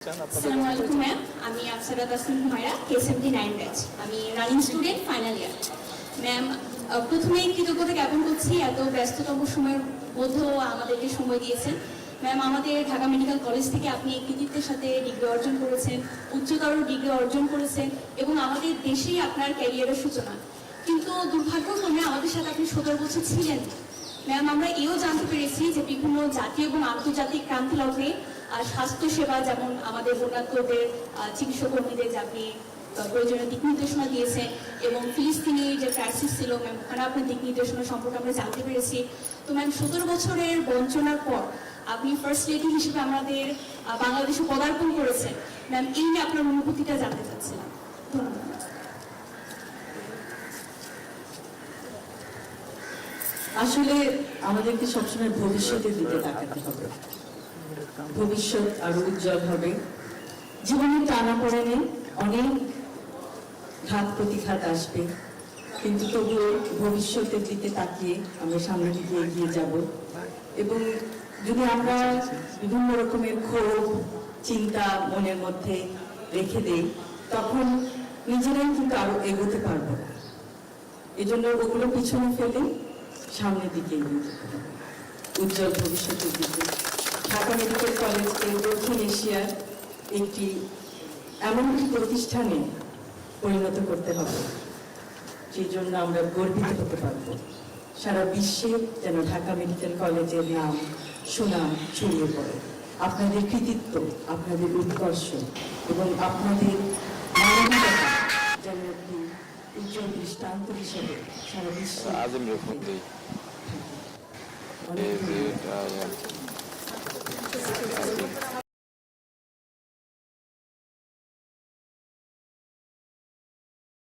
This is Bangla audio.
আসসালামু আলাইকুম ম্যাম, আমি আফসারা তাসনিম হুমায়রা, K79 ব্যাচ। আমি running student, final year. Ma'am, প্রথমেই কৃতজ্ঞতা জ্ঞাপন করছি এত ব্যস্ততম সময়ের মধ্যেও আমাদেরকে সময় দিয়েছেন। ম্যাম, আমাদের ঢাকা মেডিকেল কলেজ থেকে আপনি কৃতিত্বের সাথে ডিগ্রি অর্জন করেছেন, উচ্চতর ডিগ্রি অর্জন করেছেন এবং আমাদের দেশেই আপনার ক্যারিয়ারের সূচনা। কিন্তু দুর্ভাগ্যক্রমে আমাদের সাথে আপনি 17 বছর ছিলেন। ম্যাম, আমরা এও জানতে পেরেছি যে বিভিন্ন জাতীয় এবং আন্তর্জাতিক ক্রান্তি লগ্নে স্বাস্থ্যসেবা, যেমন আমাদের বন্যার্তদের চিকিৎসা কর্মীদের যে আপনি প্রয়োজনীয় দিক নির্দেশনা দিয়েছেন, এবং ফিলিস্তিনি যে ক্রাইসিস ছিল ম্যাম, ওখানে আপনার দিক নির্দেশনা সম্পর্কে আমরা জানতে পেরেছি। তো ম্যাম, 17 বছরের বঞ্চনার পর আপনি ফার্স্ট লেডি হিসেবে আমাদের বাংলাদেশে পদার্পণ করেছেন। ম্যাম, এই নিয়ে আপনার অনুভূতিটা জানতে চাচ্ছিলাম। ধন্যবাদ। আসলে আমাদেরকে সবসময় ভবিষ্যতের দিকে তাকাতে হবে। ভবিষ্যৎ আরো উজ্জ্বল হবে। জীবনের টানাপোড়েনে অনেক ঘাত প্রতিঘাত আসবে, কিন্তু তবুও ভবিষ্যতের দিকে তাকিয়ে আমরা সামনের দিকে এগিয়ে যাব। এবং যদি আমরা বিভিন্ন রকমের ক্ষোভ চিন্তা মনের মধ্যে রেখে দেই, তখন নিজেরাই কিন্তু আরো এগোতে পারবো না। এজন্য ওগুলো পিছনে ফেলে সামনের দিকে এগিয়ে যেতে হবে, উজ্জ্বল ভবিষ্যতের দিকে। ঢাকা মেডিকেল কলেজকে দক্ষিণ এশিয়ার একটি এমন একটি প্রতিষ্ঠানে পরিণত করতে হবে, সেই জন্য আমরা গর্বিত হতে পারব। সারা বিশ্বে যেন ঢাকা মেডিকেল কলেজের নাম সুনাম ছড়িয়ে পড়ে। আপনাদের কৃতিত্ব, আপনাদের উৎকর্ষ এবং আপনাদের মানবিকতা যেন একটি উজ্জ্বল দৃষ্টান্ত হিসেবে সারা বিশ্বে Is it,